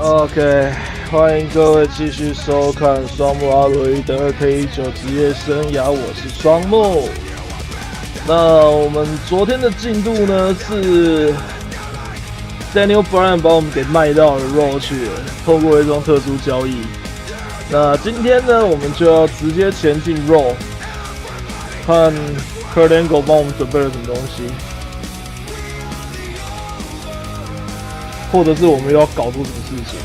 OK， 欢迎各位继续收看双木阿罗伊的2K19职业生涯，我是双木。那我们昨天的进度呢是 Daniel Bryan 把我们给卖到了 RAW 去了，透过一桩特殊交易。那今天呢，我们就要直接前进 RAW， 看 Kurt Angle 帮我们准备了什么东西，或者是我们又要搞出什么事情。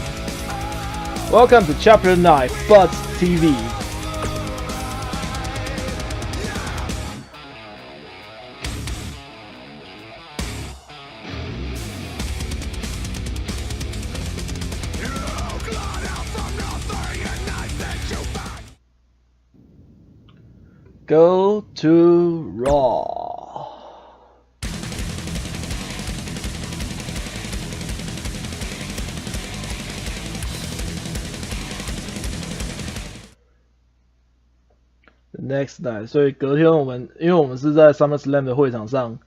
Welcome to Chapter 9 Buzz TV。Go to RAW。Next night， 所以隔天因为我们是在 SummerSlam 的会场上，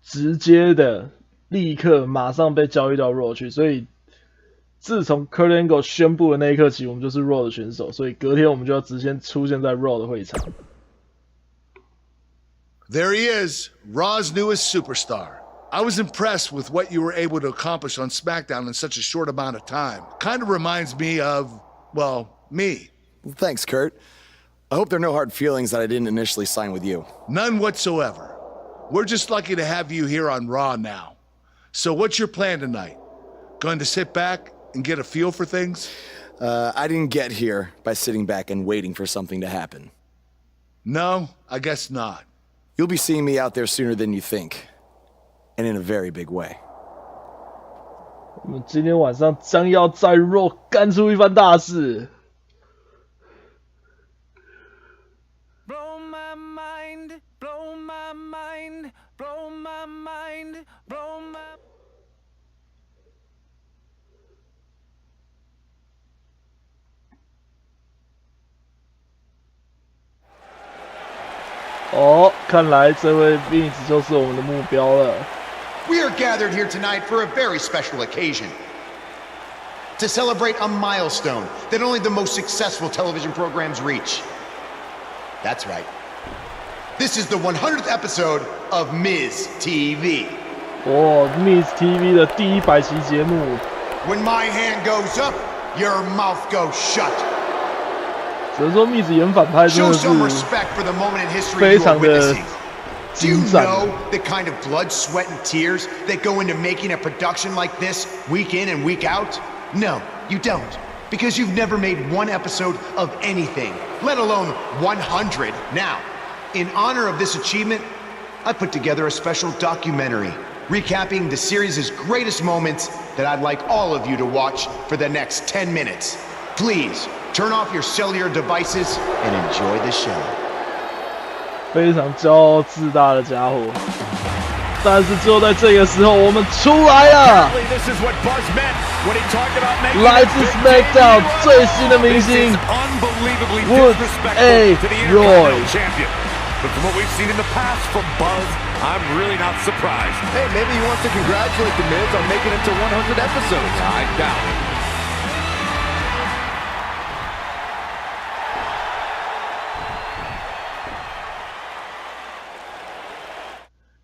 直接的立刻马上被交易到 RAW 去，所以自从 Kurt Angle 宣布的那一刻起，我们就是 RAW 的选手，所以隔天我们就要直接出现在 RAW 的会场。There he is, Raw's newest superstar. I was impressed with what you were able to accomplish on SmackDown in such a short amount of time. Kind of reminds me of, well, me. Well, thanks, Kurt. I hope there are no hard feelings that I didn't initially sign with you. None whatsoever. We're just lucky to have you here on Raw now. So what's your plan tonight? Going to sit back and get a feel for things? I didn't get here by sitting back and waiting for something to happen. No, I guess not. You'll be seeing me out there sooner than you think. And in a very big way. 我们今天晚上将要在 RAW 干出一番大事。Blow my mind, blow my mind, blow my mind, blow my... 哦，看来这位 Vince 就是我们的目标了。We are gathered here tonight for a very special occasion. To celebrate a milestone that only the most successful television programs reach. That's right. This is the 100th episode of Miz TV. 哦 ，Miz TV 的第100期节目。When my hand goes up, your mouth goes shut. 只能说 Miz 演反派真的是非常的 Do you know the kind of blood, sweat, and tears that go into making a production like this week in and week out? No, you don't. Because you've never made one episode of anything, let alone 100. Now, in honor of this achievement, I put together a special documentary recapping the series' greatest moments that I'd like all of you to watch for the next 10 minutes. Please, turn off your cellular devices and enjoy the show. 非常骄傲自大的家伙，但是就在这个时候，我们出来了！来自 SmackDown 最新的明星 Wood A. Roy。 But from what we've seen in the past from Buzz, I'm really not surprised. Hey, maybe he wants to congratulate the Miz on making it to 100 episodes. I doubt it.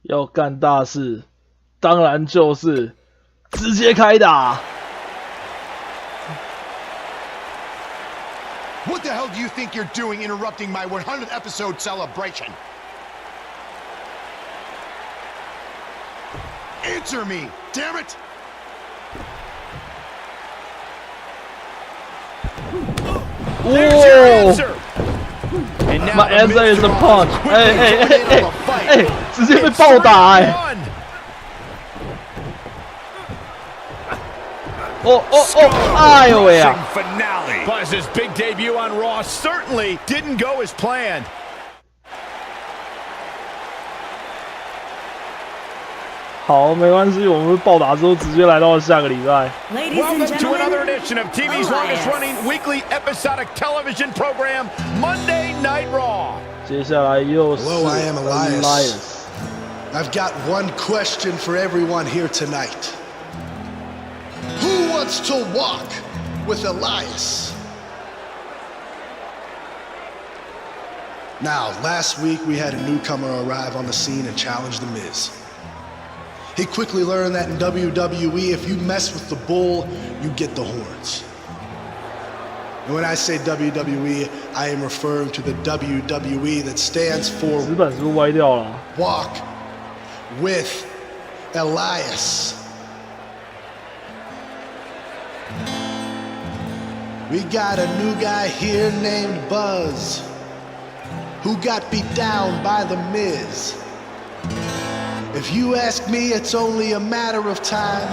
要干大事，当然就是直接开打。What the hell do you think you're doing interrupting my 100th episode celebration? Answer me, damn it! Whoa! My answer is a punch. 哎，直接被暴打哎！哎呦喂啊！ Buzz's big debut on Raw certainly didn't go as planned. 好，没关系，我们暴打之后直接来到了下个礼拜。Welcome to another edition of TV's longest-running weekly episodic television program, Monday Night Raw. 接下来又是 Hello, I am Elias. I've got one question for everyone here tonight. Who wants to walk with Elias? Now, last week we had a newcomer arrive on the scene and challenge The Miz. He quickly learned that in WWE, if you mess with the bull, you get the horns. And when I say WWE, I am referring to the WWE that stands for 纸本是不是歪掉了？ Walk with Elias. We got a new guy here named Buzz, who got beat down by The Miz. If you ask me, it's only a matter of time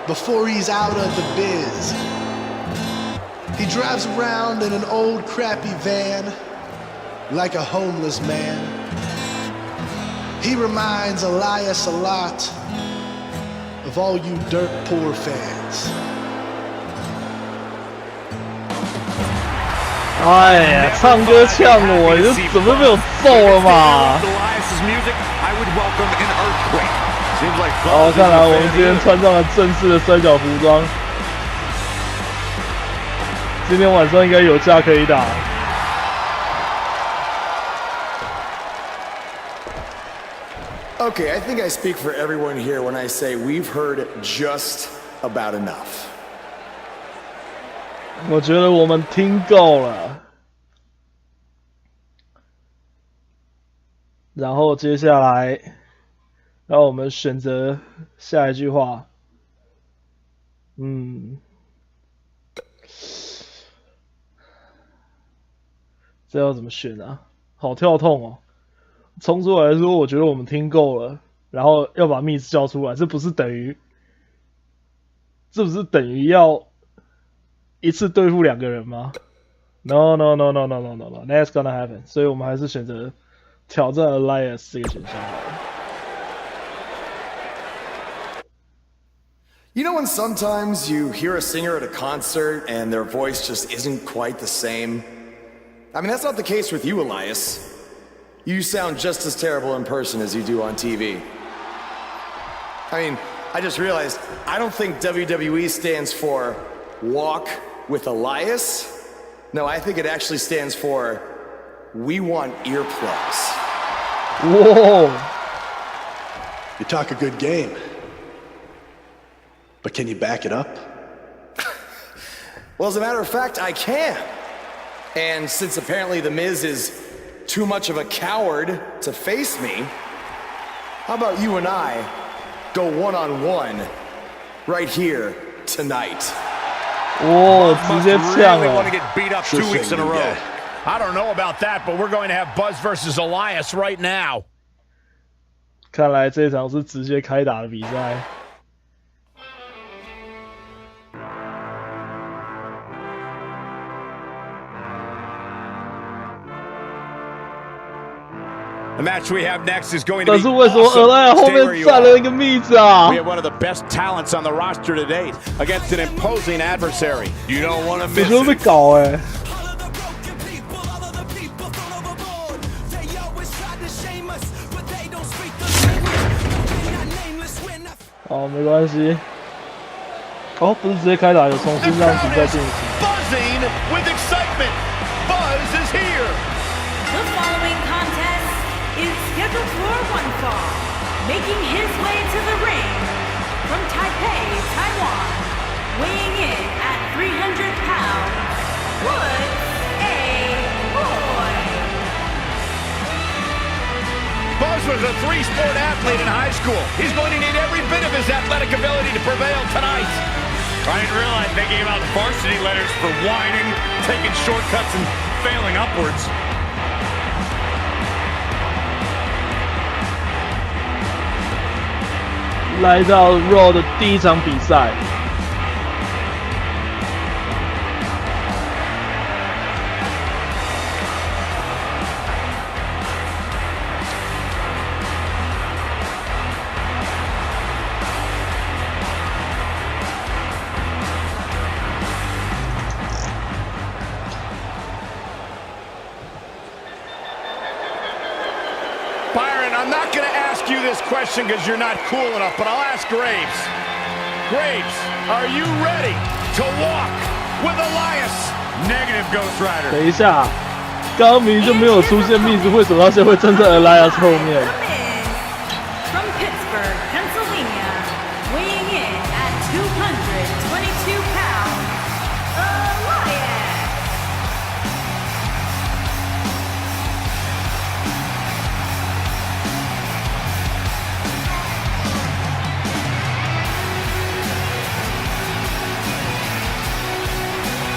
before he's out of the biz. He drives around in an old crappy van like a homeless man. He reminds Elias a lot of all you dirt poor fans. 哎呀，唱歌呛我，你就怎么被我揍了嘛？好，看来我们今天穿上了正式的摔跤服装，今天晚上应该有架可以打。Okay, I think I speak for everyone here when I say we've heard just about enough. 我觉得我们听够了，然后接下来让我们选择下一句话。这要怎么选啊？好跳痛哦！冲出来说，我觉得我们听够了，然后要把密斯叫出来，这不是等于要一次对付两个人吗 ？No, that's gonna happen。所以我们还是选择挑战 Elias 这个选项好了。You know when sometimes you hear a singer at a concert and their voice just isn't quite the same? I mean, that's not the case with you, Elias. You sound just as terrible in person as you do on TV. I mean, I just realized I don't think WWE stands for Walk with Elias. No, I think it actually stands for We Want Earplugs. Whoa! You talk a good game, but can you back it up? Well, as a matter of fact, I can. And since apparently The Miz is too much of a coward to face me, how about you and I go one-on-one right here tonight? 哇，直接呛 really want 了 to！get beat up 2 weeks in a row. I don't know about that, but we're going to have Buzz versus Elias right now. 看来这场是直接开打的比赛。The match we have next is going to 但 be 是为什么 awesome. Elias 后 Stay where 面 you 站了 are. 一个密子啊 We have one of the best talents on the roster to date against an imposing adversary. You don't want to 我 miss 觉得被 it. 搞哎、哦，没关系。哦，不是直接开打，有重新让比赛进行。 Buzzing with excitement. Buzz is here. The following contest is scheduled for one fall. Making his way to the ring from Taipei, Taiwan, weighing in at 300 pounds, Woods A. Boy. Buzz was a 3-sport athlete in high school. He's going to need every bit of his athletic ability to prevail tonight. I didn't realize they gave out varsity letters for whining, taking shortcuts, and failing upwards. 来到 RAW 的第一场比赛。Byron, I'm not going to ask you this question because you're not cool enough, but I'll ask Graves. Graves, Are you ready to walk with Elias? Negative Ghost Rider. 等一下，刚刚明明就没有出现 Miz， 为什么他现在会站在 Elias 后面？ From Pittsburgh, Pennsylvania, weighing in at 222 pounds, Elias.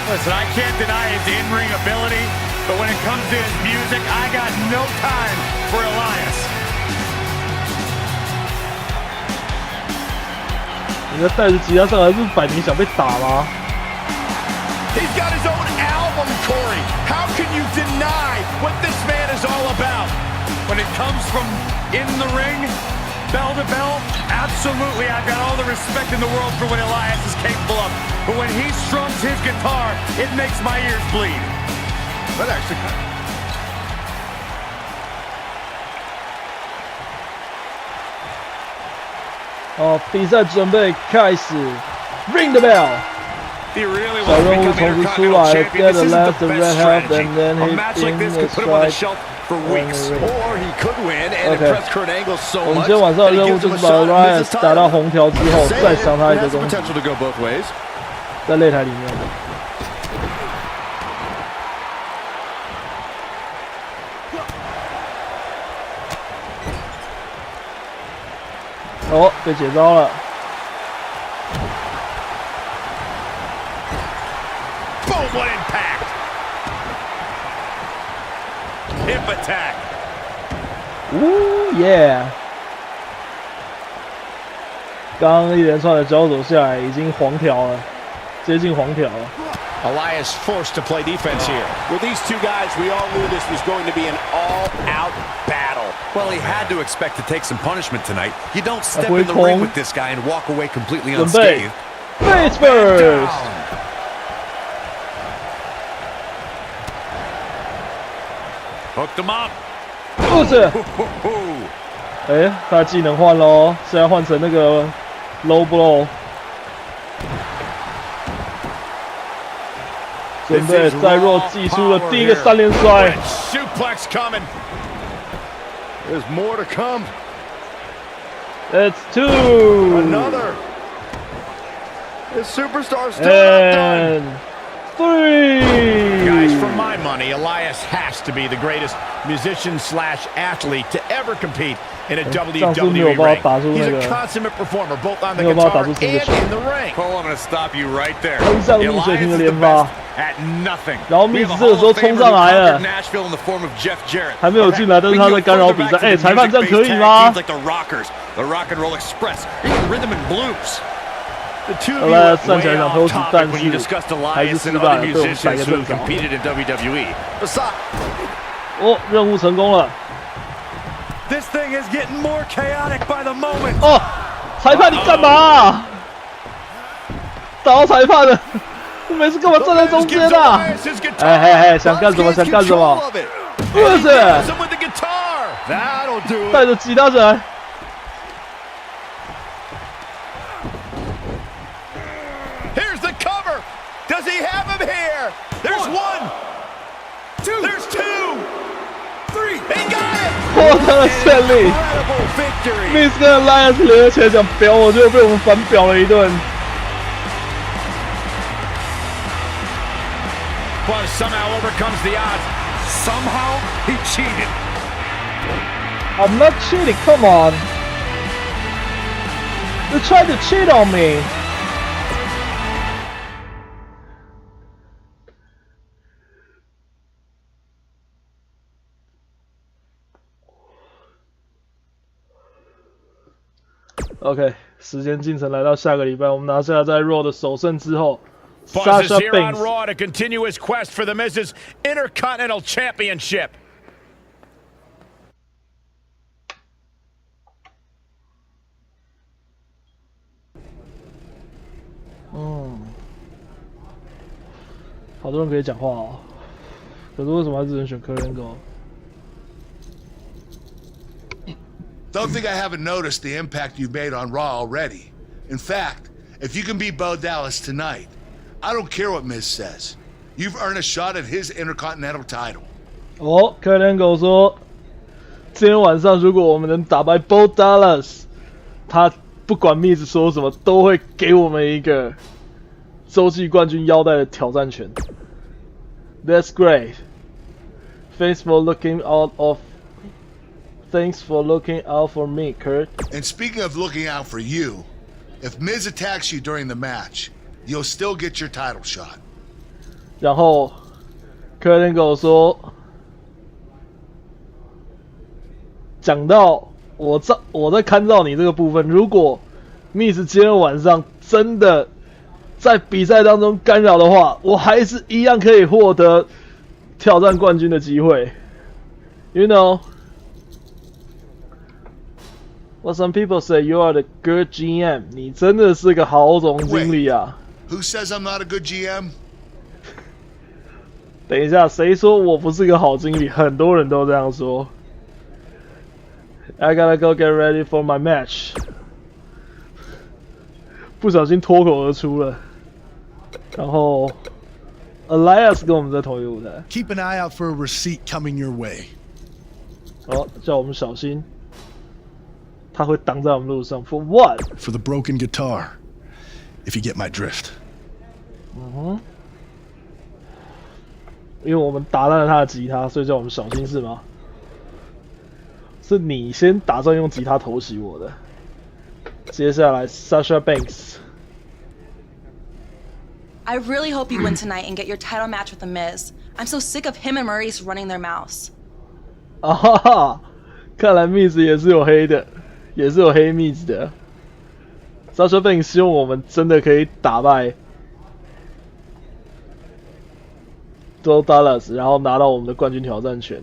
Listen, I can't deny his in-ring ability, but when it comes to his music, I got no time for Elias. 人家带着吉他上来，是摆明想被打吗？ He's got his own album, Corey. How can you deny what this man is all about? When it comes from in the ring, bell to bell, absolutely, I've got all the respect in the world for what Elias is capable of. But when he strums his guitar, it makes my ears bleed. That actually. Oh, 比赛准备开始 ，Ring the bell。 小任务同时出来 ，Get the left, the red half, and then hit in the strike. OK， 我们今天晚上的任务就是把 Elias 打到红条之后，再赏他一个攻击，在擂台里面。哦，被解招了。 Boom, what impact! Hip attack. Ooh, yeah. 刚刚一连串的交手下来，已经黄条了，接近黄条了。 Elias forced to play defense here. With these two guys, we all knew this was going to be an all-out battle. Well, he had to expect to take some punishment tonight. You don't step in the ring with this guy and walk away completely unscathed. Face first. Hooked him up. 不是。哎，他的技能换喽，现在换成那个 low blow。 准备在RAW祭出了第一个3连摔。Suplex coming. There's more to come. It's 2. Another. This superstar's still not done. And 3. Guys, for my money, Elias has to be the greatest musician/athlete to ever compete in a WWE ring. He's a consummate performer, both on the guitar and in the ring. Cole, I'm going to stop you right there. 很像逆水平的连发。 At nothing. 然后密斯这个时候冲上来了， Nashville in the form of Jeff Jarrett. 还没有进来，但是他在干扰比赛。哎，裁判这样可以吗 ？Like the Rockers, the Rock and Roll Express, even Rhythm and Blues. 后来站起来想偷袭，但是还是失败了，被我们逮个正着。哦，任务成功了。 This thing is getting more chaotic by the moment. 哦，裁判你干嘛？打到裁判了。 你每次干嘛站在中间啊？哎，想干什么？想干什么？不是，带着吉他人。Here's the cover. Does he have him here? There's 1, 2, there's 2, 3. He got it. 获得了胜利。Miz 跟 Elias 联合起来讲表，我就被我们反表了一顿。 But somehow overcomes the odds. Somehow he cheated. I'm not cheating. Come on. You tried to cheat on me. OK， 时间进程来到下个礼拜，我们拿下在 RAW 的首胜之后。 Buzz is here on RAW to continue his quest for the Miz's Intercontinental Championship. 好多人可以讲话哦，可是为什么还是人选科人狗？ Don't think I haven't noticed the impact you've made on RAW already. In fact, If you can beat Bo Dallas tonight, I don't care what Miz says. You've earned a shot at his Intercontinental title. 哦，克林狗说，今天晚上如果我们能打败 Bo Dallas， 他不管 Miz 说什么，都会给我们一个洲际冠军腰带的挑战权。That's great. Thanks for looking out for me, Kurt. And speaking of looking out for you, if Miz attacks you during the match, you'll still get your title shot. 然后克林狗说，讲到我在看到你这个部分，如果 Miz 今天晚上真的在比赛当中干扰的话，我还是一样可以获得挑战冠军的机会。You know, what some people say, you are the good GM. 你真的是个好总经理啊。Who says I'm not a good GM? 等一下，谁说我不是个好经理？很多人都这样说。I gotta go get ready for my match. 不小心脱口而出了。然后 Elias 跟我们在同一个舞台。Keep an eye out for a receipt coming your way. 好，叫我们小心，他会挡在我们路上。For what? For the broken guitar. If you get my drift. 因为我们打烂了他的吉他，所以叫我们小心是吗？是你先打算用吉他偷袭我的。接下来 Sasha Banks。 I really hope you win tonight and get your title match with The Miz. I'm so sick of him and Maurice running their mouths. 啊哈哈，看来 Miz 也是有黑的，也是有黑 Miz 的。Sasha Banks 希望我们真的可以打败 Bo Dallas， 然后拿到我们的冠军挑战权。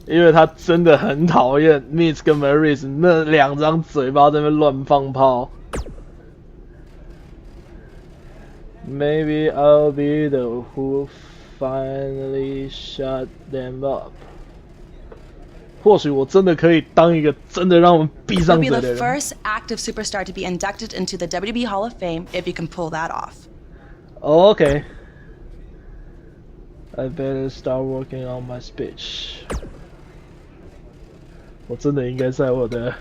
因为他真的很讨厌 Miz 跟 Maurice 那两张嘴巴在那边乱放炮。Maybe I'll be the who finally shut them up. 或许我真的可以当一个真的让我们闭上嘴的人。 You'll be the first active superstar to be inducted into the WWE Hall of Fame if you can pull that off. Okay. I better start working on my speech. 我真的应该在我的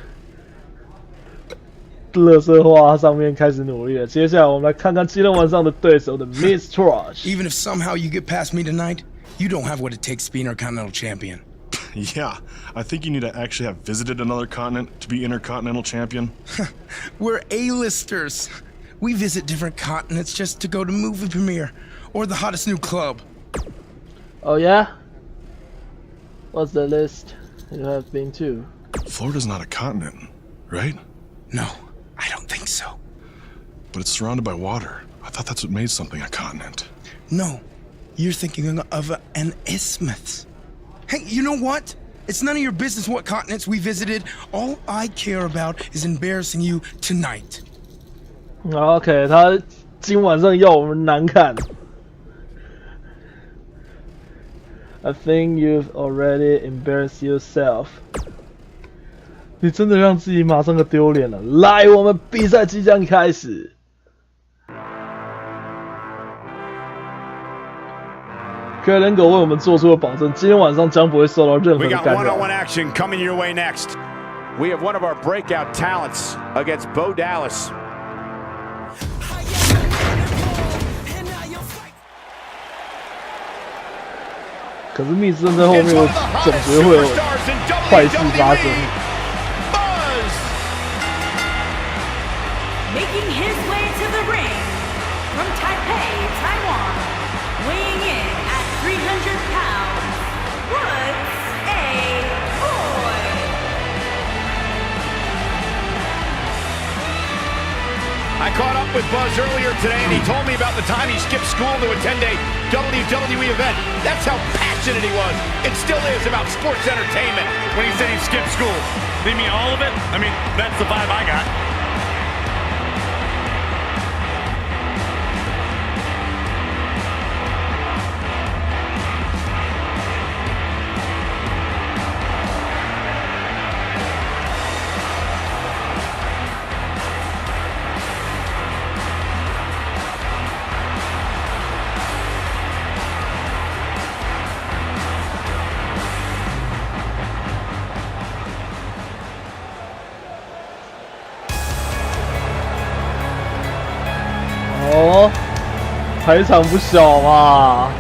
垃圾话上面开始努力了。接下来我们来看看今天晚上的对手的 Miz Trash。 Even if somehow you get past me tonight, you don't have what it takes to be Intercontinental Champion. Yeah, I think you need to actually have visited another continent to be Intercontinental Champion. We're A-listers. We visit different continents just to go to movie premiere or the hottest new club. Oh yeah? What's the list you have been to? Florida's not a continent, right? No, I don't think so. But it's surrounded by water. I thought that's what made something a continent. No, you're thinking of an isthmus. Hey, you know what? It's none of your business what continents we visited. All I care about is embarrassing you tonight. OK， 他今晚上要我们难看。I think you've already embarrassed yourself. 你真的让自己马上就丢脸了。来，我们比赛即将开始。克林狗为我们做出了保证，今天晚上将不会受到任何的干扰。We got one-on-one action coming your way next. We have one of our breakout talents against Bo Dallas. 可是密斯在后面，我总觉得会有坏事发生。 Making his way to the ring from Taipei, Taiwan, weighing in at 300 pounds, Woods A. Boy. I caught up with Buzz earlier today, and he told me about the time he skipped school to attend a WWE event. That's how passionate he was. It still is about sports entertainment. When he said he skipped school, you mean all of it? I mean, that's the vibe I got. 哦，排场不小嘛。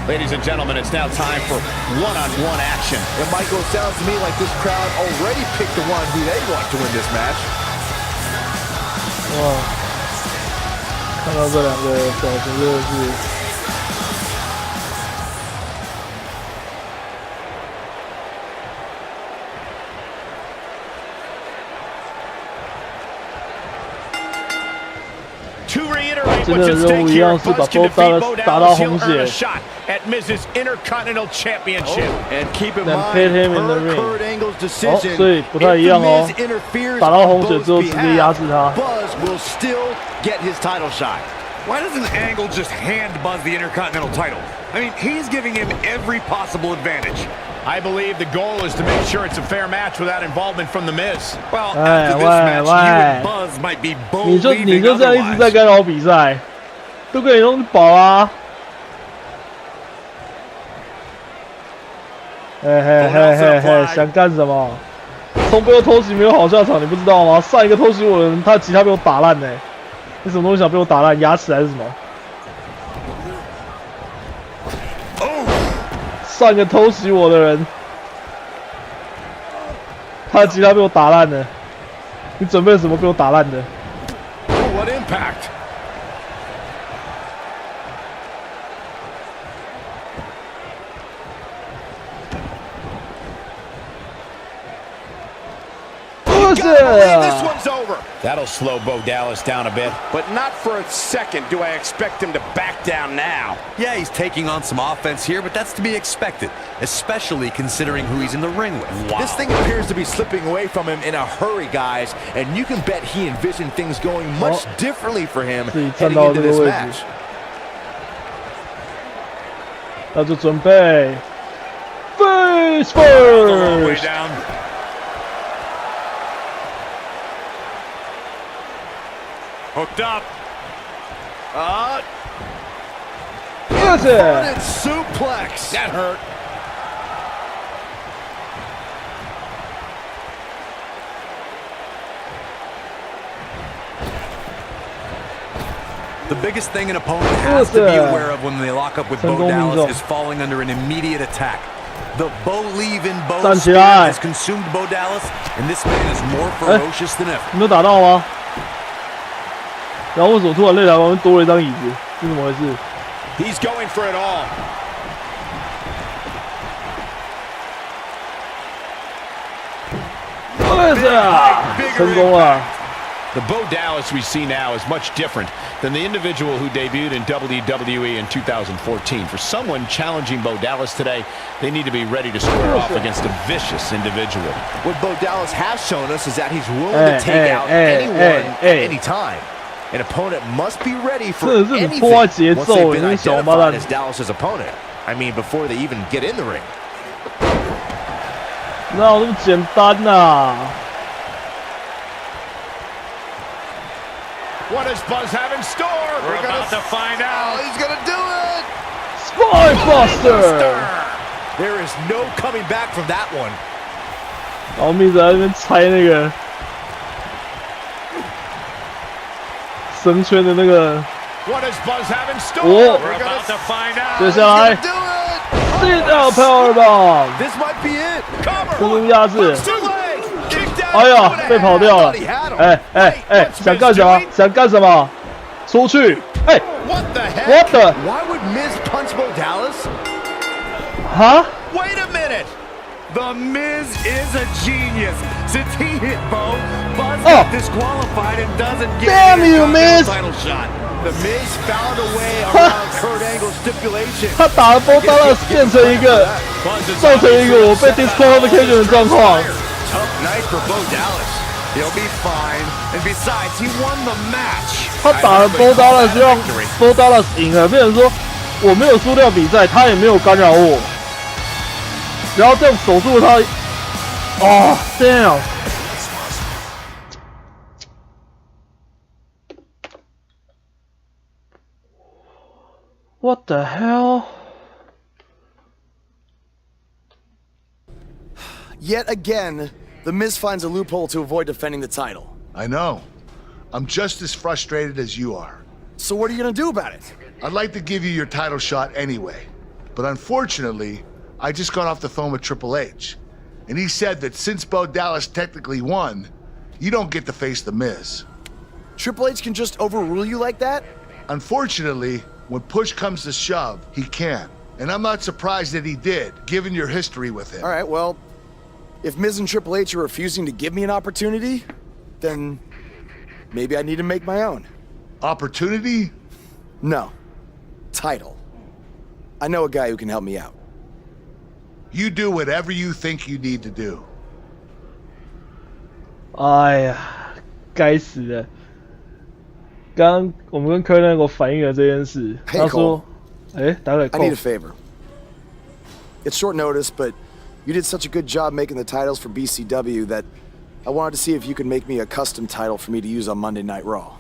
Ladies and gentlemen, it's now time for one-on-one action. And Michael, it sounds to me like this crowd already picked the one who they want to win this match. 哇，看到这两个表情真的是。今天的任务一样是把Bo打到红血。At Miz's Intercontinental Championship. And keep in Then mind, pit him in the per ring. Kurt Angle's decision, 所以不太一样哦。打到红血之后直接压制他。Buzz will still get his title shot. Why doesn't Angle just hand Buzz the Intercontinental title? I mean, he's giving him every possible advantage. I believe the goal is to make sure it's a fair match without involvement from the Miz. Well, after this match, you and Buzz might be both leaving otherwise. 你就这样一直在干扰比赛，都给你弄饱啊！嘿，想干什么？从背后偷袭没有好下场，你不知道吗？上一个偷袭我的人，他吉他被我打烂呢。你什么东西想被我打烂？牙齿还是什么？上一个偷袭我的人，他的吉他被我打烂了。你准备什么被我打烂的？ What impact? This one's over. That'll slow Bo Dallas down a bit. But not for a second do I expect him to back down now. Yeah, he's taking on some offense here, but that's to be expected, especially considering who he's in the ring with. Wow. This thing appears to be slipping away from him in a hurry, guys, and you can bet he envisioned things going much differently for him heading into this match. 那就准备 face first. Hooked up. Yes, suplex. That hurt. The biggest thing an opponent has to be aware of when they lock up with Bo Dallas is falling under an immediate attack. The Bo-leave-in Bo spirit has consumed Bo Dallas, and this man is more ferocious than ever. 你没有打到吗？然后为什么突然擂台旁边多了一张椅子？是怎么回事 He's going for it all.成功了。 The Bo Dallas we see now is much different than the individual who debuted in WWE in 2014. For someone challenging Bo Dallas today, they need to be ready to square off against a vicious individual. What Bo Dallas has shown us is that he's willing to take out anyone at any time. An opponent must be ready for anything once they've been identified as Dallas's opponent. I mean, before they even get in the ring. 哪有那么简单呐？What does Buzz have in store? We're about to find out. Oh, he's gonna do it! Spinebuster! There is no coming back from that one. 然后密在那边拆那个绳圈的那个。What does Buzz have in store? We're about to find out. 接下来 ，Sit down Powerbomb. This might be it. 成功压制。哎呀，被跑掉了！想干什么？想干什么？出去！哎 ，What the heck? What the? Why would Miz punch Bo Dallas? Huh? Wait a minute! The Miz is a genius. Since he hit Bo, Buzz got disqualified and doesn't get Damn you, Miz! title shot. The Miz found a way around Kurt Angle's stipulation. 他打了 Bo Dallas 变成一个，造成一个我被 disqualification 的状况。Tough night for Bo Dallas. He'll be fine. And besides, he won the match. 他打了 Bo Dallas 让 Bo Dallas 赢了，变成说我没有输掉比赛，他也没有干扰我，然后这样守住了他。哦 ，damn！ What the hell? Yet again, The Miz finds a loophole to avoid defending the title. I know. I'm just as frustrated as you are. So what are you gonna do about it? I'd like to give you your title shot anyway. But unfortunately, I just got off the phone with Triple H. And he said that since Bo Dallas technically won, you don't get to face The Miz. Triple H can just overrule you like that? Unfortunately, when push comes to shove, he can. And I'm not surprised that he did, given your history with him. All right, well, if Miz and Triple H are refusing to give me an opportunity, then maybe I need to make my own. Opportunity? No. Title. I know a guy who can help me out. You do whatever you think you need to do. 哎呀，该死的！刚刚我们跟科那个反映了这件事，他说：“哎，打给 I need a favor. It's short notice, but you did such a good job making the titles for BCW that I wanted to see if you could make me a custom title for me to use on Monday Night Raw.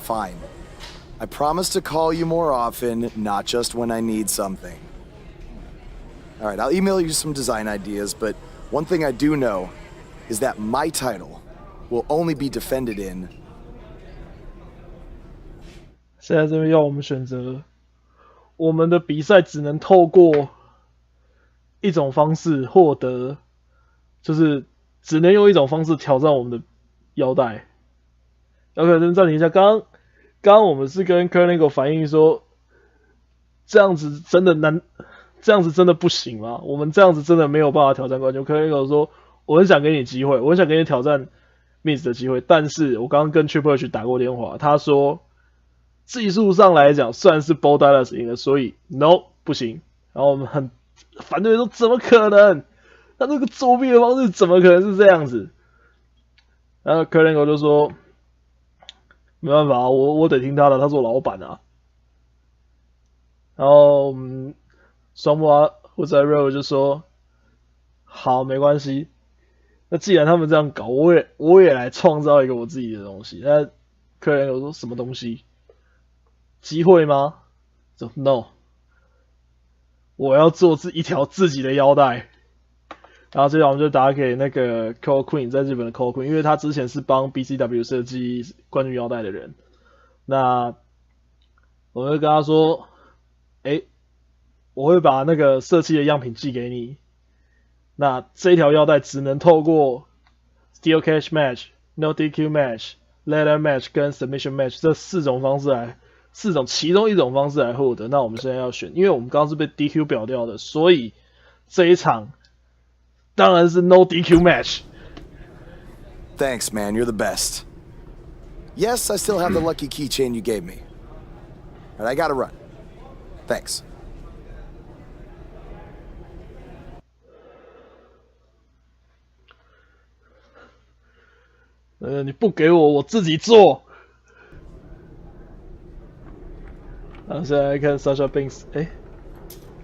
Fine. I promise to call you more often, not just when I need something. All right, I'll email you some design ideas, but one thing I do know is that my title will only be defended in. 现在这边要我们选择，我们的比赛只能透过一种方式获得，就是只能用一种方式挑战我们的腰带。OK， 这边暂停一下，刚刚我们是跟 Kernigo 反映说，这样子真的难。这样子真的不行吗？我们这样子真的没有办法挑战冠军。Kernigo 说，我很想给你机会，我很想给你挑战 Miz 的机会，但是我刚刚跟 Triple H 打过电话，他说技术上来讲算是 Bo Dallas 赢了，所以 No 不行。然后我们很反对说，怎么可能？他这个作弊的方式怎么可能是这样子？然后 Kernigo 就说，没办法，我得听他的，他是我老板啊。然后双木阿或者 RAW 就说好，没关系。那既然他们这样搞，我也来创造一个我自己的东西。那客人有说什么东西？机会吗？就 No， 我要做一条自己的腰带。然后接下来我们就打给那个 Cole Queen， 在日本的 Cole Queen， 因为他之前是帮 BCW 设计冠军腰带的人。那我们就跟他说，我会把那个设计的样品寄给你。那这条腰带只能透过 Steel Cage Match、No DQ Match、Ladder Match 跟 Submission Match 这四种其中一种方式来获得。那我们现在要选，因为我们刚刚是被 DQ 表掉的，所以这一场当然是 No DQ Match。 Thanks, man. You're the best. Yes, I still have the lucky keychain you gave me. But I gotta run. Thanks. 你不给我，我自己做。然后现在来看 Sasha Banks，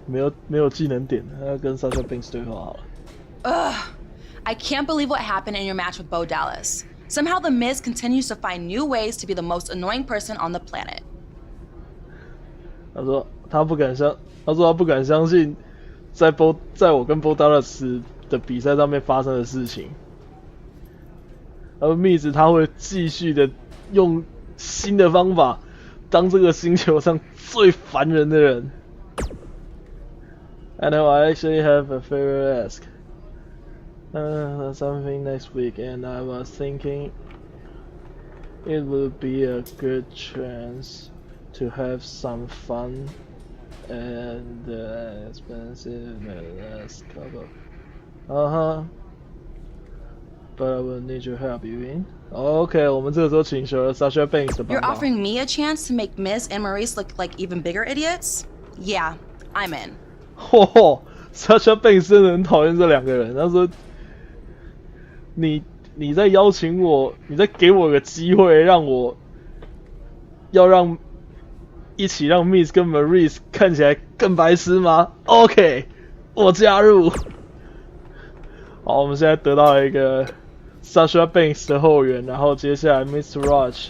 没有技能点，要跟 Sasha Banks 对话好了。I can't believe what happened in your match with Bo Dallas. Somehow the Miz continues to find new ways to be the most annoying person on the planet. 他说他不敢相信，在我跟 Bo Dallas 的比赛上面发生的事情。而Miz他会继续的用新的方法当这个星球上最烦人的人。I know I actually have a favor to ask. Something next week, and I was thinking it would be a good chance to have some fun and expensive last couple. But I will need your help, you in? OK， 我们这个时候请求了 Sasha Banks 的帮忙。 You're offering me a chance to make Miz and Maurice look like even bigger idiots? Yeah, I'm in. Sasha Banks 真的很讨厌这两个人。他说：“你在邀请我，你在给我个机会，一起让 Miz 跟 Maurice 看起来更白痴吗 ？OK， 我加入。”好，我们现在得到了一个 Sasha Banks 的后援，然后接下来 Mr. Raj。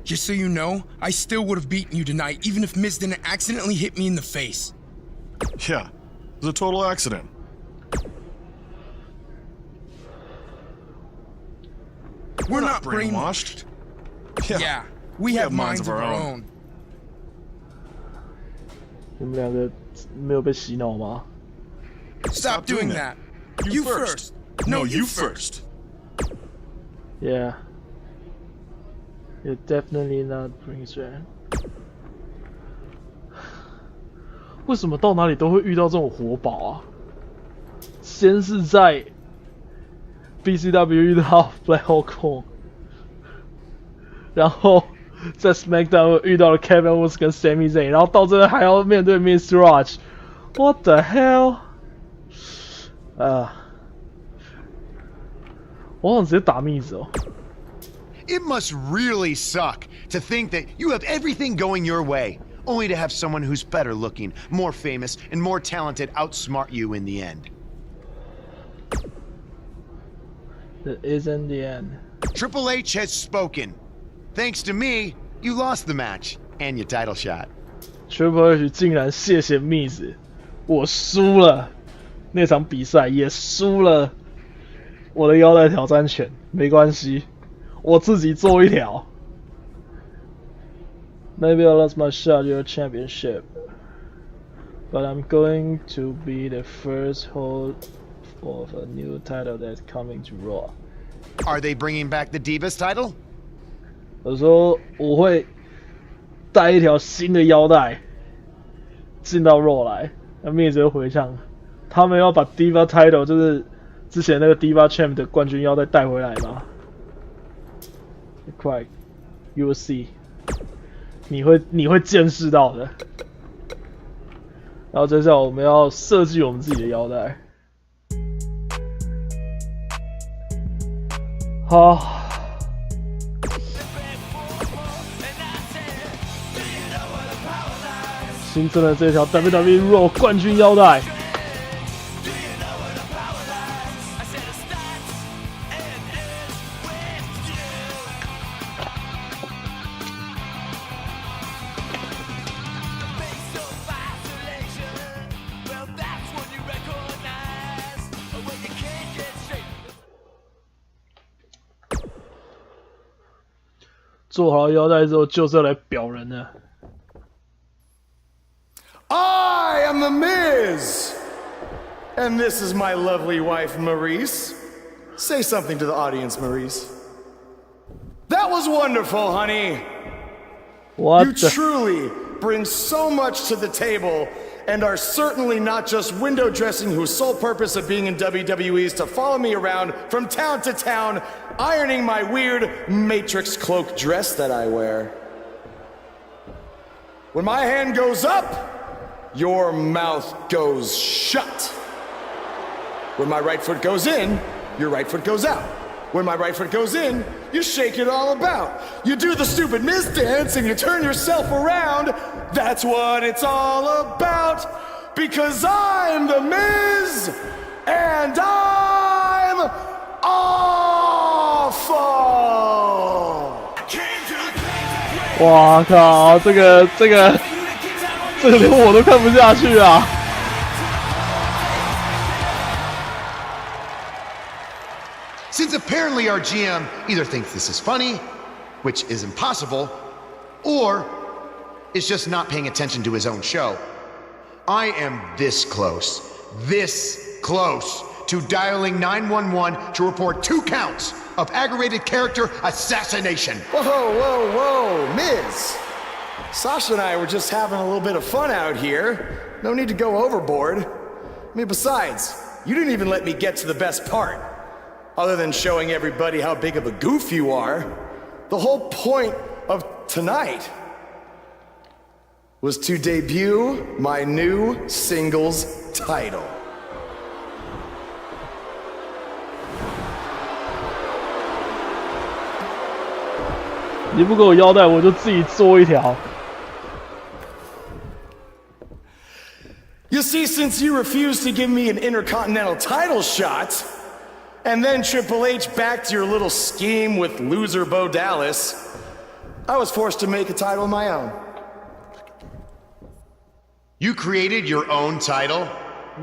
Just so you know, I still would have beaten you tonight, even if Miz didn't accidentally hit me in the face. Yeah, it was a total accident. We're not brainwashed. Yeah, we have minds of our own. 你们两个没有被洗脑吗？ Stop doing that. You first. No, you first. Yeah. You're definitely not brainwashed. 为什么到哪里都会遇到这种活宝啊？先是在 BCW 遇到 Black Hawk， 然后在 SmackDown 遇到了 Kevin Owens 跟 Sami Zayn， 然后到这还要面对 Mr. Raj。What the hell？ 我想直接打密子哦。 It must really suck to think that you have everything going your way, only to have someone who's better looking, more famous, and more talented outsmart you in the end. That isn't the end. Triple H has spoken. Thanks to me, you lost the match and your title shot. Triple H 竟然谢谢密子，我输了，那场比赛也输了，我的腰带挑战权没关系。 我自己做一条。Maybe I lost my shot at your championship, but I'm going to be the first hold of a new title that's coming to Raw. Are they bringing back the Divas title? 我说我会带一条新的腰带进到 Raw 来，那灭绝回唱，他们要把 Diva title 就是之前那个 Diva Champ 的冠军腰带带回来吗？ 快 ，You will see， 你会见识到的。然后接下来我们要设计我们自己的腰带。好，新增了这条 WWE Raw 冠军腰带。 做好腰带之后，就是要来表人了。I am the Miz, and this is my lovely wife, Maurice. Say something to the audience, Maurice. That was wonderful, honey. What? You truly bring so much to the table, and are certainly not just window dressing whose sole purpose of being in WWE is to follow me around from town to town, ironing my weird Matrix cloak dress that I wear. When my hand goes up, your mouth goes shut. When my right foot goes in, your right foot goes out. When my right foot goes in, you shake it all about. You do the stupid Miz dance and you turn yourself around. That's what it's all about. Because I'm the Miz, and I'm awful. 哇靠，这个连我都看不下去啊！ Since apparently our GM either thinks this is funny, which is impossible, or is just not paying attention to his own show, I am this close to dialing 911 to report 2 counts of aggravated character assassination. Whoa, Miz. Sasha and I were just having a little bit of fun out here. No need to go overboard. I mean, besides, you didn't even let me get to the best part. other than showing everybody how big of a goof you are. The whole point of tonight was to debut my new singles title. 你不给我腰带，我就自己做一条。You see, since you refused to give me an Intercontinental title shot, and then Triple H backed your little scheme with loser Bo Dallas, I was forced to make a title of my own. You created your own title?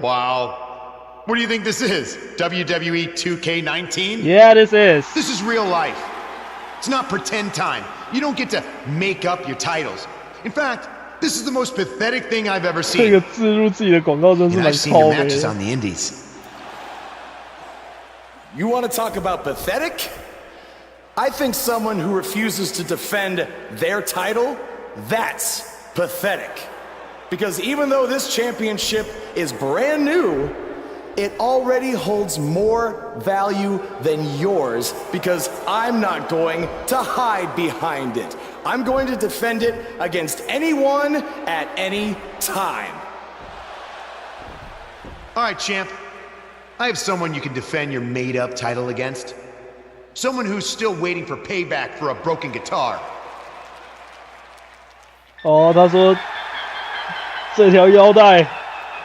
Wow. What do you think this is? WWE 2K19? Yeah, this is. This is real life. It's not pretend time. You don't get to make up your titles. In fact, this is the most pathetic thing I've ever seen. 这个置入自己的广告真是蛮 I've seen your 靠北 matches 的。 on the Indies. You want to talk about pathetic? I think someone who refuses to defend their title, that's pathetic. Because even though this championship is brand new, it already holds more value than yours because I'm not going to hide behind it. I'm going to defend it against anyone at any time. All right, champ. I have someone you can defend your made-up title against. Someone who's still waiting for payback for a broken guitar. 哦，他说这条腰带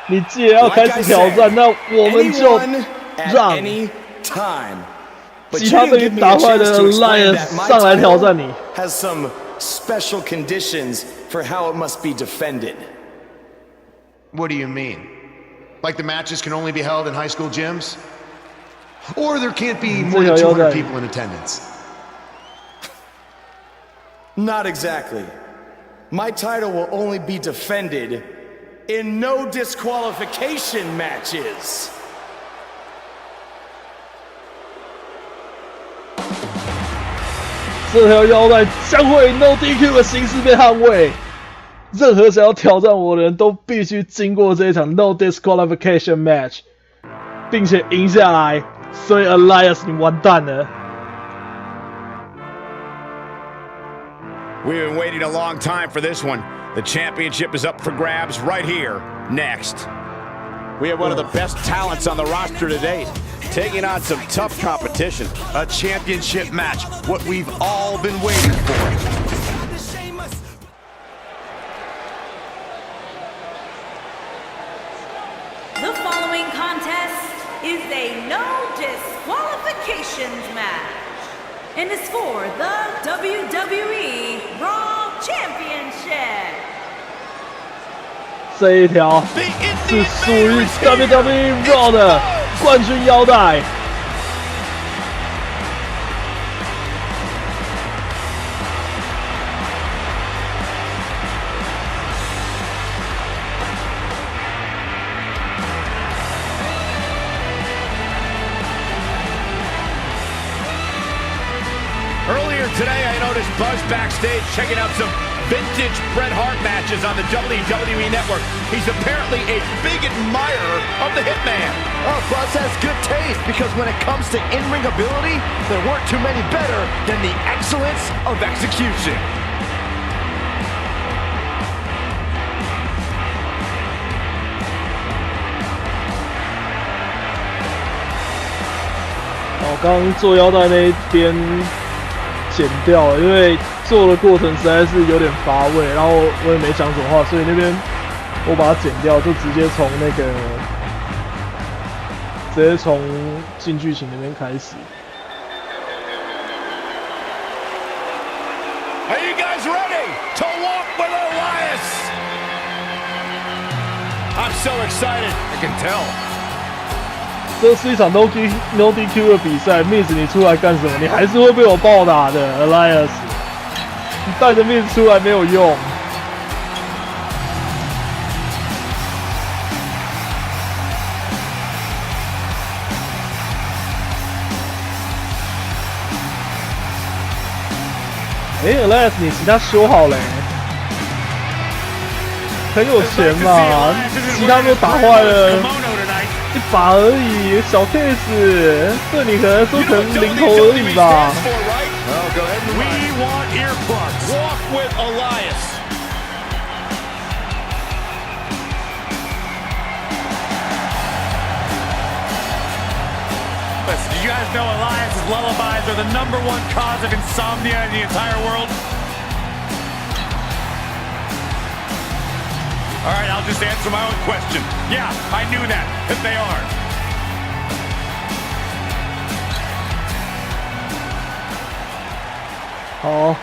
你既然要开始挑战，那我们就让其他被打坏的 Elias 上来挑战你。 Has some special conditions for how it must be defended. What do you mean? Like the matches can only be held in high school gyms? Or there can't be more than 200 people in attendance? Not exactly. My title will only be defended in no disqualification matches. 这条腰带将会以 No DQ 的形式被捍卫。任何想要挑战我的人都必须经过这一场 No Disqualification Match， 并且赢下来。所以 Elias 你完蛋了。 We've been waiting a long time for this one. The championship is up for grabs right here, next. We have one of the best talents on the roster to date, taking on some tough competition. A championship match, what we've all been waiting for. The following contest is a no disqualifications match, and is for the WWE Raw Championship. 这一条是属于 WWE Raw 的冠军腰带。 Earlier today, I noticed Buzz backstage checking out some vintage Bret Hart matches on the WWE Network. He's apparently a big admirer of the Hitman. Oh, Buzz has good taste because when it comes to in-ring ability, there weren't too many better than the excellence of execution.哦，刚刚做腰带那一边剪掉了，因为做的过程实在是有点乏味，然后我也没讲什么话，所以那边我把它剪掉，就直接从进剧情那边开始。 Are you guys ready to walk with Elias? I'm so excited. I can tell. 这是一场 No DQ 的比赛 ，Miz 你出来干什么？你还是会被我暴打的 ，Elias。你带着 Miz 出来没有用。Elias 你其他修好了，很有钱嘛，其他都打坏了。一把而已，小 case， 对你可能说可能零头而已吧。We want earplugs. Walk with Elias. Did you guys know Elias's lullabies are the #1 cause of insomnia in the entire world? All right, I'll just answer my own question. Yeah, I knew that they are. 好，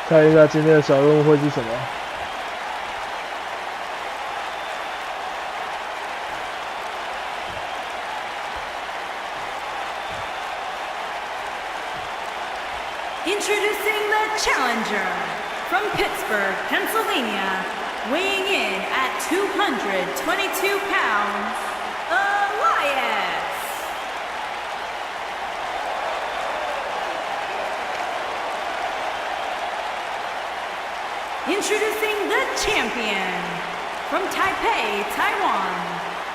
看一下今天的小任务会是什么。Introducing the challenger from Pittsburgh, Pennsylvania, weighing in at 222 pounds, Elias. Introducing the champion from Taipei, Taiwan,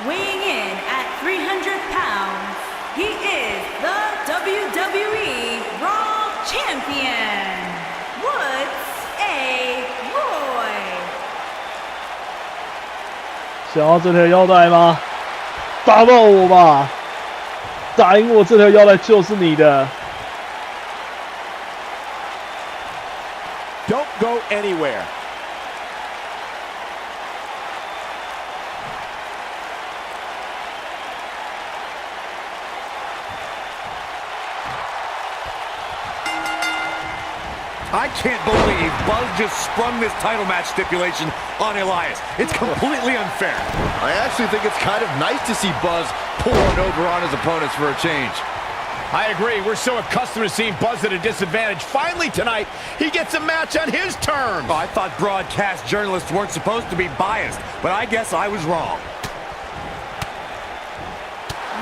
weighing in at 300 pounds, he is the WWE Raw Champion, Woods A. Roy. 想要这条腰带吗？打爆我吧！打赢我这条腰带就是你的。Don't go anywhere. I can't believe Buzz just sprung this title match stipulation on Elias. It's completely unfair. I actually think it's kind of nice to see Buzz pull one over on his opponents for a change. I agree. We're so accustomed to seeing Buzz at a disadvantage. Finally tonight, he gets a match on his terms. Oh, I thought broadcast journalists weren't supposed to be biased, but I guess I was wrong.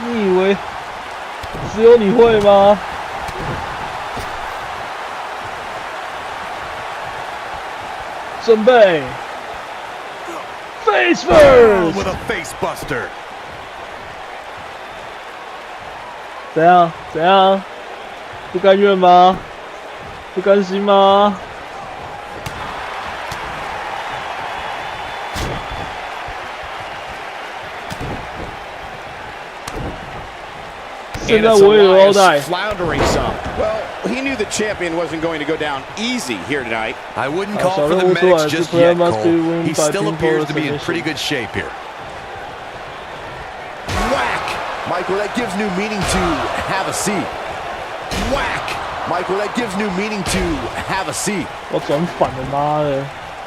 你以为只有你会吗？准备 ，face first with a face buster. 怎样？怎样？不甘愿吗？不甘心吗？现在我也有腰带。 floundering some. Well, he knew the champion wasn't going to go down easy here tonight. I wouldn't call for the medics just yet, Cole. He still appears to be in pretty good shape here. Whack! Michael, that gives new meaning to have a seat. Whack! Michael, that gives new meaning to have a seat. 我转反了，妈的，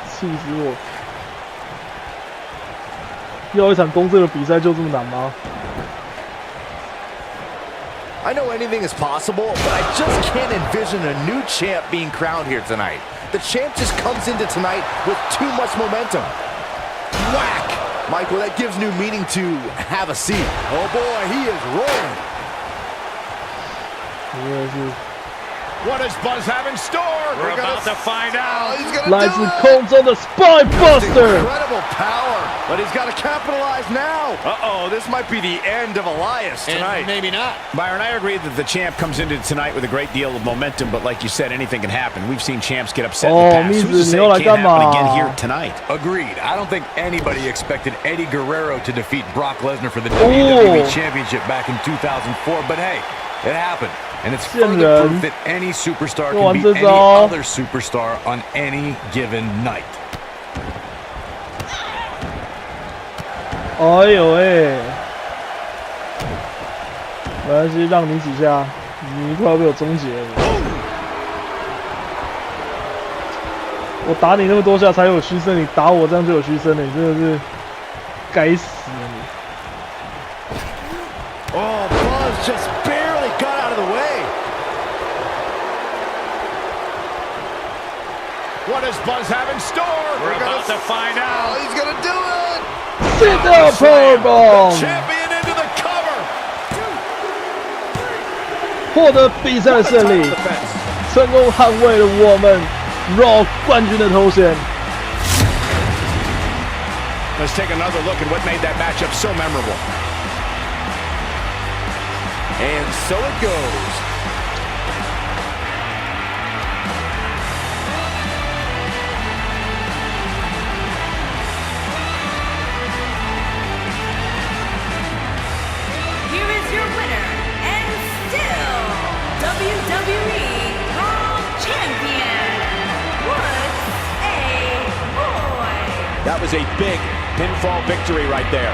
气死我！要一场公正的比赛就这么难吗？ I know anything is possible, but I just can't envision a new champ being crowned here tonight. The champ just comes into tonight with too much momentum. Whack! Michael, that gives new meaning to have a seat. Oh boy, he is rolling. What does Buzz have in store? We're about to find out. He's gonna 来自空中的 Spine Buster. Incredible power, but he's got to capitalize now. Uh-oh, this might be the end of Elias tonight. And maybe not. Byron, I agree that the champ comes into tonight with a great deal of momentum, but like you said, anything can happen. We've seen champs get upset in the past. Who's to say it can't happen again here tonight? Agreed. I don't think anybody expected Eddie Guerrero to defeat Brock Lesnar for the WWE Championship back in 2004, but hey, it happened. And it's further proof that any superstar can beat any other superstar on any given night. 哎呦喂！没关系，让你几下，你快要被我终结了。我打你那么多下才有虚声，你打我这样就有虚声了，你真的是该死啊你！ Oh, Buzz just barely got out of the way. What does Buzz have in store? We're about to find out. Oh, he's gonna do it! Sit down, powerbomb. Champion into the cover. 获得比赛的胜利，成功捍卫了我们 RAW 冠军的头衔。Let's take another look at what made that matchup so memorable. And so it goes. Here is your winner, and still WWE Raw Champion, Woods A. Boy. That was a big pinfall victory right there.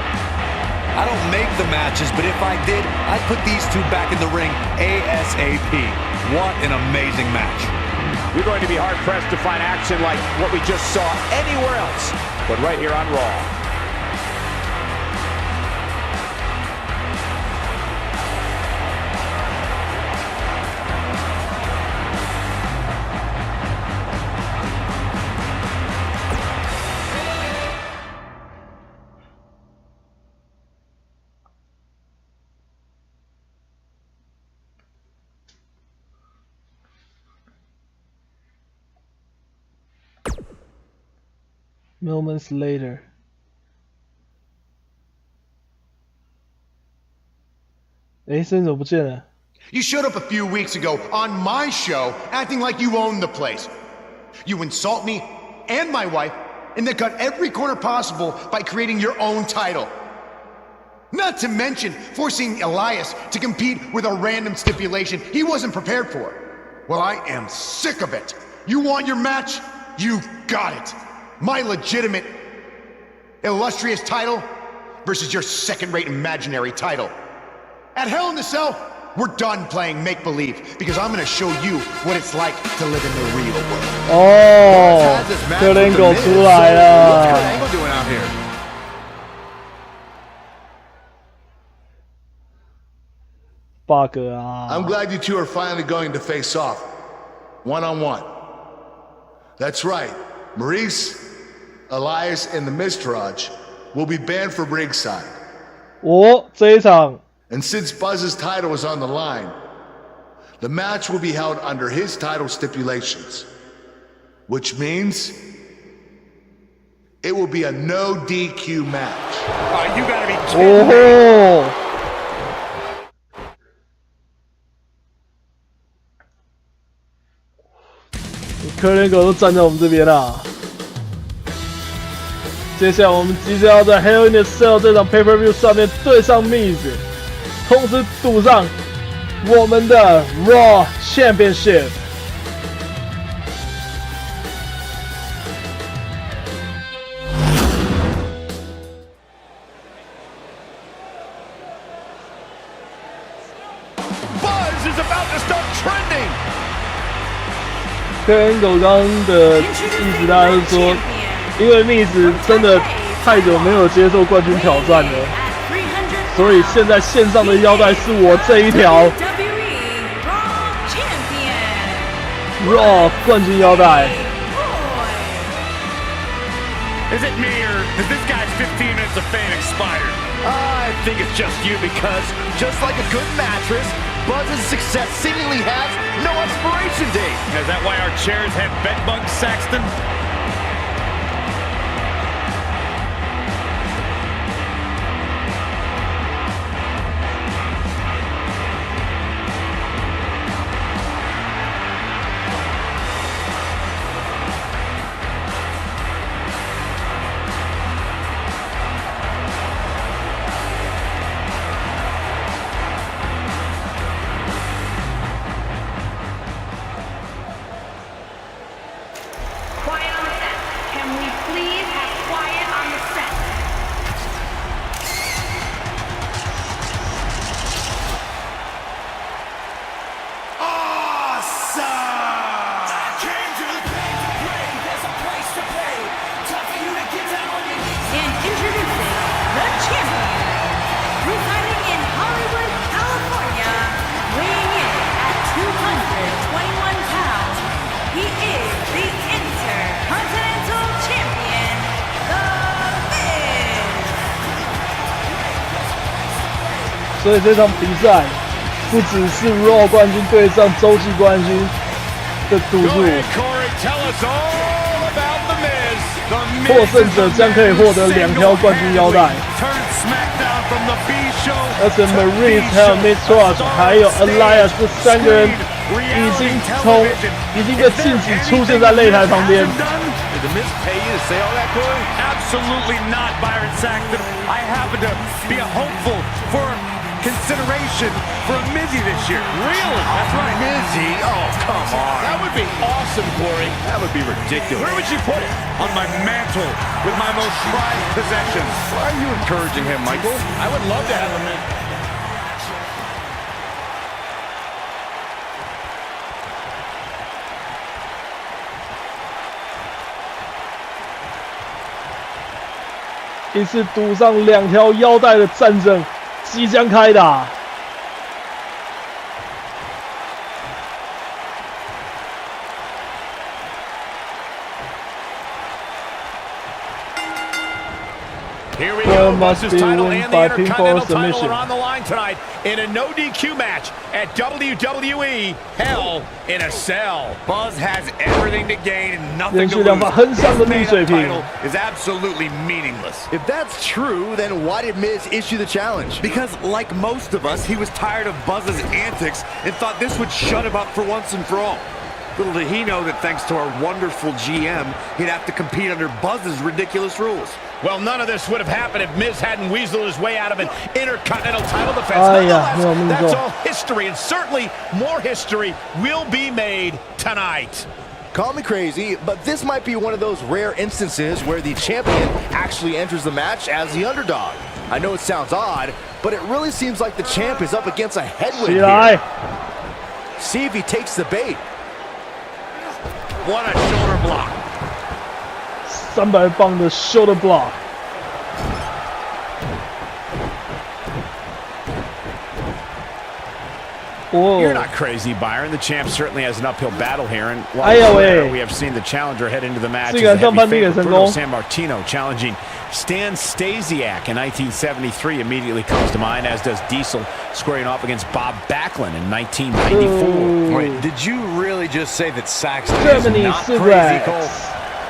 I don't make the matches, but if I did, I'd put these two back in the ring ASAP. What an amazing match. You're going to be hard-pressed to find action like what we just saw anywhere else, but right here on Raw. Moments later. You showed up a few weeks ago on my show acting like you own the place. You insult me and my wife and then cut every corner possible by creating your own title. Not to mention forcing Elias to compete with a random stipulation he wasn't prepared for. Well, I am sick of it. You want your match? You got it. My legitimate, illustrious title versus your second-rate imaginary title. At Hell in the Cell, we're done playing make-believe because I'm gonna show you what it's like to live in the real world. Oh, Kurt Angle 出来了。 What's Kurt Angle doing out here? Bug 啊 I'm glad you two are finally going to face off, one-on-one. That's right, Maurice, Elias, and the Miztourage will be banned from ringside. 哦，这一场 And since Buzz's title is on the line, the match will be held under his title stipulations, which means it will be a no DQ match. Oh, you gotta be kidding me. 哦，科连狗都站在我们这边啦。接下来我们即将要在 Hell in the Cell 这场 Pay-Per-View 上面对上 Miz， 同时赌上我们的 Raw Championship。 Buzz is about to start trending. 科连狗刚刚的意思，大家是说，因为密子真的太久没有接受冠军挑战了，所以现在线上的腰带是我这一条 Raw 冠军腰带。 Is it me or has this guy's 15 minutes of fame expired? I think it's just you because, just like a good mattress, Buzz's success seemingly has no expiration date. Is that why our chairs have bed bugs, Saxton? Quiet on the set. Can we please have quiet on the set? And introducing the champion, residing in Hollywood, California, weighing in at 221 pounds, he is the Intercontinental Champion, The Miz. 所以这场比赛不只是 Raw 冠军对上洲际冠军的赌注。 Go ahead, Corey, tell us all about The Miz. The 获胜者将可以获得2条冠军腰带。而且 Maurice 还有 Mistrust 还有 Elias 这3个人已经被禁止出现在擂台旁边。Did the Miz pay you to say all that, Corey? Absolutely not, Byron Saxton. I happen to be a hopeful for consideration for a Mizzy this year. Really? That's right. Mizzy? Oh, come on. That would be awesome, Corey. That would be ridiculous. Where would you put it? On my mantle with my most prized possessions. Why are you encouraging him, Michael? I would love to have him in. "一次赌上2条腰带的战争即将开打。Here we go. Buzz's title and the Intercontinental title are on the line tonight in a no DQ match at WWE Hell in a Cell. Buzz has everything to gain and nothing to lose. 连续2把横向的逆水平 title is absolutely meaningless. If that's true, then why did Miz issue the challenge? Because, like most of us, he was tired of Buzz's antics and thought this would shut him up for once and for all. Little did he know that thanks to our wonderful GM, he'd have to compete under Buzz's ridiculous rules. Well, none of this would have happened if Miz hadn't weaseled his way out of an Intercontinental title defense. That's all history, and certainly more history will be made tonight. Call me crazy, but this might be one of those rare instances where the champion actually enters the match as the underdog. I know it sounds odd, but it really seems like the champ is up against a headwind here. See if he takes the bait. What a shoulder block. 300磅的 shoulder block。You're not crazy, Byron. The champ certainly has an uphill battle here, and while we have seen the challenger head into the match as the heavy favorite, Bruno Sammartino challenging Stan Stasiak in 1973 immediately comes to mind, as does Diesel squaring off against Bob Backlund in 1994. Wait, did you really just say that Saxton is not crazy, Cole?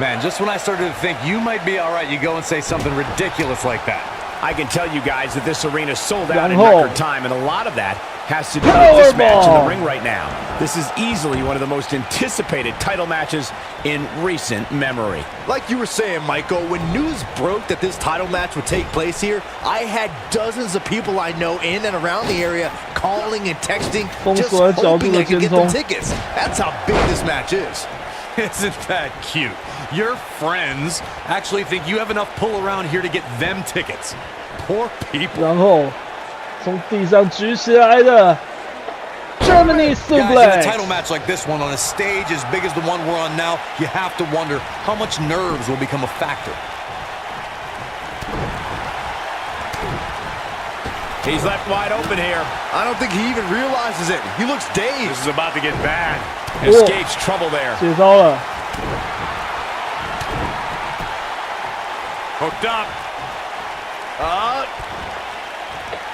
Man, just when I started to think you might be all right, you go and say something ridiculous like that. I can tell you guys that this arena sold out in record time, and a lot of that has to do with this match in the ring right now. This is easily one of the most anticipated title matches in recent memory. Like you were saying, Michael, when news broke that this title match would take place here, I had dozens of people I know in and around the area calling and texting, just hoping I could get them tickets. That's how big this match is. Isn't that cute? Your friends actually think you have enough pull around here to get them tickets. Poor people. 然后从地上举起来的 Germany suplex. Guys, in a title match like this one on a stage as big as the one we're on now, you have to wonder how much nerves will become a factor. He's left wide open here. I don't think he even realizes it. He looks dazed. This is about to get bad. Escapes trouble there. 接招了。 Hooked up.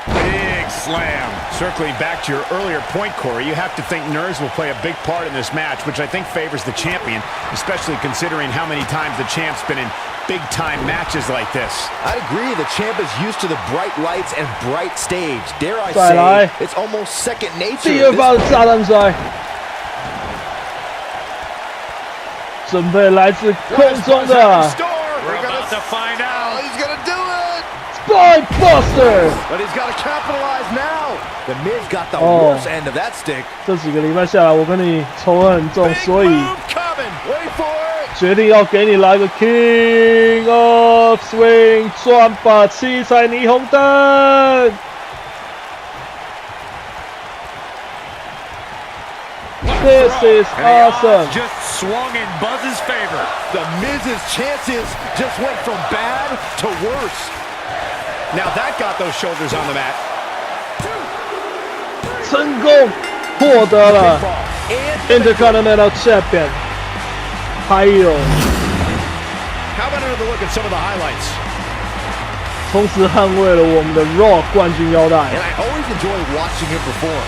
Big slam. Circling back to your earlier point, Corey, you have to think nerves will play a big part in this match, which I think favors the champion, especially considering how many times the champ's been in big-time matches like this. I agree. The champ is used to the bright lights and bright stage. Dare I say, it's almost second nature. 第2发的炸弹摔，准备来自空中的 We're about to find out. He's gonna do it. Spinebuster. But he's got to capitalize now. The Miz got the worst end of that stick. 这几个礼拜下来，我跟你仇恨很重，所以决定要给你来个 King of Swing 转把七彩霓虹灯。This is awesome. Just swung in Buzz's favor. The Miz's chances just went from bad to worse. Now that got those shoulders on the mat. 成功获得了 Intercontinental Champion。还有 How about another look at some of the highlights? 同时捍卫了我们的 Raw 冠军腰带。And I always enjoy watching him perform.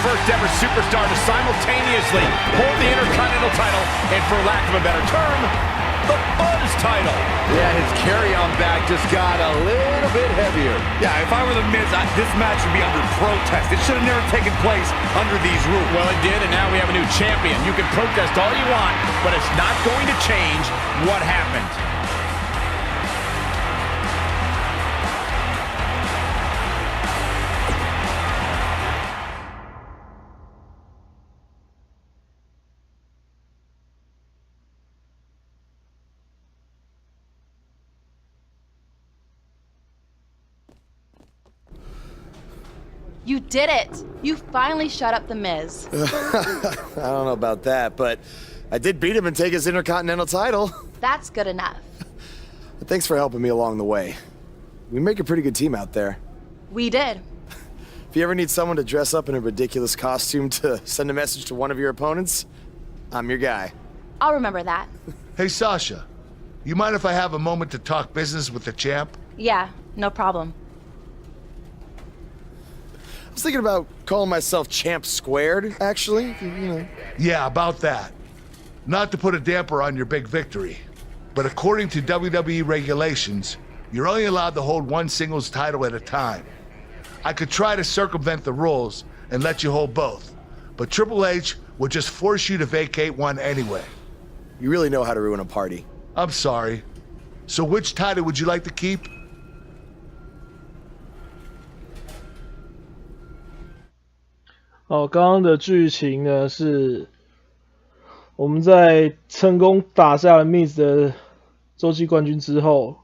first ever superstar to simultaneously hold the Intercontinental title and, for lack of a better term, the Buzz title. Yeah, his carry-on bag just got a little bit heavier. Yeah, if I were The Miz, this match would be under protest. It should have never taken place under these rules. Well, it did, and now we have a new champion. You can protest all you want, but it's not going to change what happened. You did it! You finally shut up The Miz. I don't know about that, but I did beat him and take his Intercontinental title. That's good enough. But thanks for helping me along the way. We make a pretty good team out there. We did. If you ever need someone to dress up in a ridiculous costume to send a message to one of your opponents, I'm your guy. I'll remember that. Hey, Sasha, you mind if I have a moment to talk business with the champ? Yeah, no problem. I was thinking about calling myself Champ Squared, actually, you know. Yeah, about that. Not to put a damper on your big victory, but according to WWE regulations, you're only allowed to hold one singles title at a time. I could try to circumvent the rules and let you hold both, but Triple H would just force you to vacate one anyway. You really know how to ruin a party. I'm sorry. So which title would you like to keep?刚刚的剧情呢是我们在成功打下了 Miz 的洲际冠军之后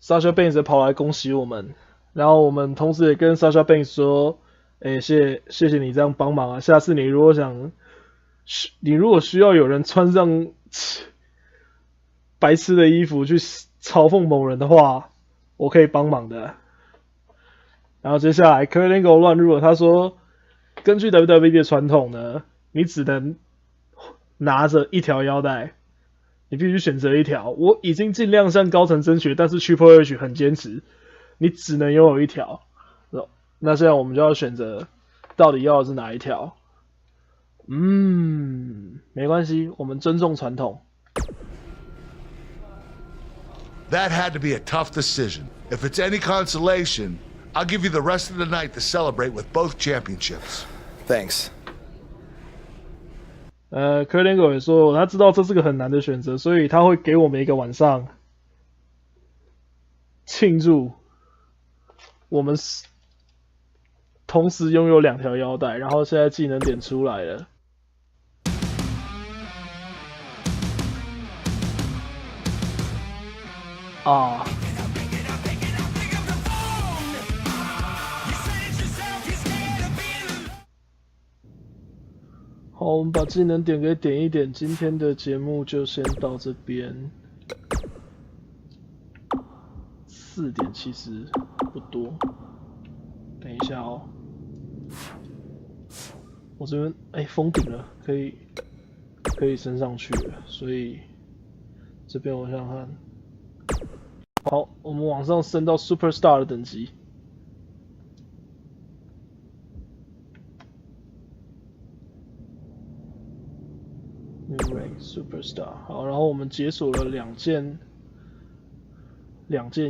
，Sasha Banks 跑来恭喜我们，然后我们同时也跟 Sasha Banks 说，谢谢你这样帮忙啊，下次你如果需要有人穿上白痴的衣服去嘲讽某人的话，我可以帮忙的。然后接下来 Kurt Angle 乱入了，他说，根据 WWE 的传统呢，你只能拿着一条腰带，你必须选择一条。我已经尽量向高层争取，但是 Triple H 很坚持，你只能拥有一条。那现在我们就要选择，到底要的是哪一条？没关系，我们尊重传统。That had to be a tough decision. If it's any consolation, I'll give you the rest of the night to celebrate with both championships. Thanks. Kurt Angle 也说，他知道这是个很难的选择，所以他会给我们一个晚上庆祝我们同时拥有2条腰带，然后现在技能点出来了。好，我们把技能点给点一点，今天的节目就先到这边。4点其实不多，等一下哦。我这边封顶了，可以升上去了，所以这边我想想看。好，我们往上升到 Superstar 的等级。New Rank Superstar。好，然后我们解锁了两件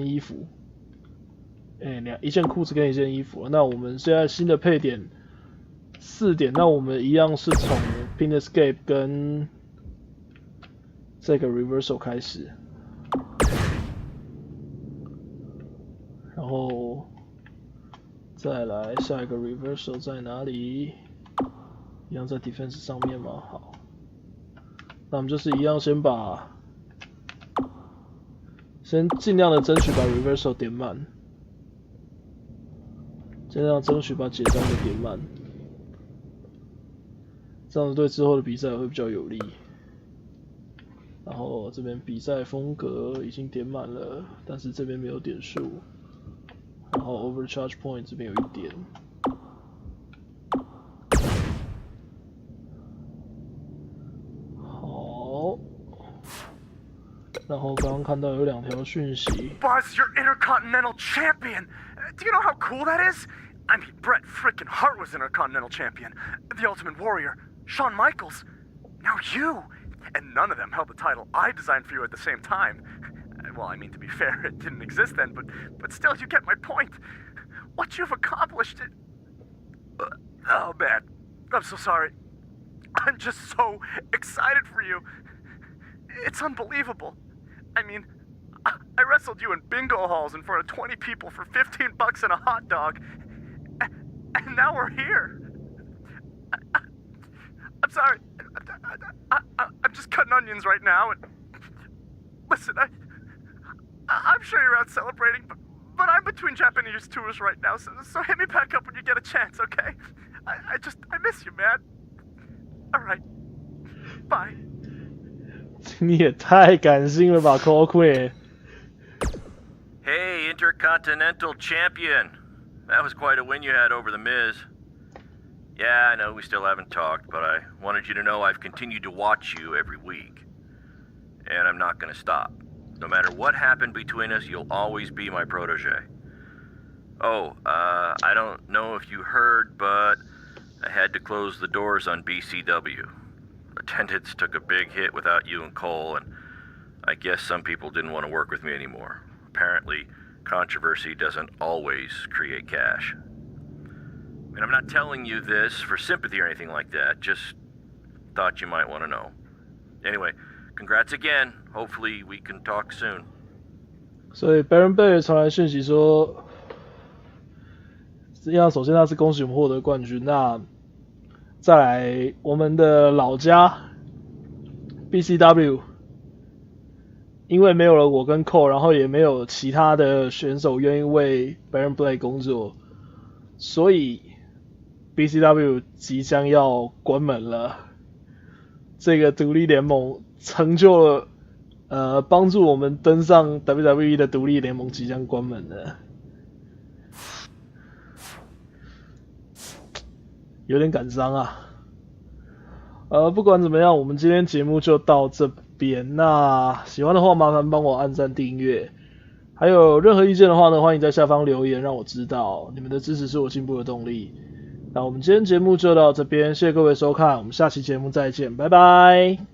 衣服，一件裤子跟一件衣服。那我们现在新的配点4点，那我们一样是从 Pin Escape 跟这个 Reversal 开始。然后再来下一个 reversal 在哪里？一样在 defense 上面吗？好，那我们就是一样先尽量的争取把 reversal 点满，尽量争取把解章给点满，这样子对之后的比赛会比较有利。然后这边比赛风格已经点满了，但是这边没有点数。然后 overcharge point 这边有1点，好，然后刚刚看到有2条讯息。Buzz, you're Intercontinental Champion. Do you know how cool that is? I mean, Bret frickin' Hart was Intercontinental Champion. The Ultimate Warrior, Shawn Michaels. Now you. And none of them held the title I designed for you at the same time. Well, I mean, to be fair, it didn't exist then, but still, you get my point. What you've accomplished, oh, man. I'm so sorry. I'm just so excited for you. It's unbelievable. I mean, I wrestled you in bingo halls in front of 20 people for $15 and a hot dog. And now we're here. I'm sorry. I'm just cutting onions right now. And listen, I'm sure you're out celebrating, but I'm between Japanese tours right now, so hit me back up when you get a chance, okay? I miss you, man. All right. Bye. 你也太感性了吧 ，Cole Hey, Intercontinental Champion. That was quite a win you had over The Miz. Yeah, I know we still haven't talked, but I wanted you to know I've continued to watch you every week. And I'm not gonna stop. No matter what happened between us, you'll always be my protege. Oh, I don't know if you heard, but I had to close the doors on BCW. Attendance took a big hit without you and Cole, and I guess some people didn't want to work with me anymore. Apparently, controversy doesn't always create cash. And I'm not telling you this for sympathy or anything like that, just thought you might want to know. Anyway, congrats again. Hopefully we can talk soon. 所以 Baron Bay 传来讯息说，首先他是恭喜我们获得冠军，那再来我们的老家 BCW， 因为没有了我跟 Cole， 然后也没有其他的选手愿意为 Baron Bay 工作，所以 BCW 即将要关门了。这个独立联盟成就了帮助我们登上 WWE 的独立联盟即将关门了。有点感伤啊。不管怎么样，我们今天节目就到这边。那喜欢的话，麻烦帮我按赞订阅。还有任何意见的话呢，欢迎在下方留言让我知道。你们的支持是我进步的动力。那我们今天节目就到这边，谢谢各位收看，我们下期节目再见，拜拜。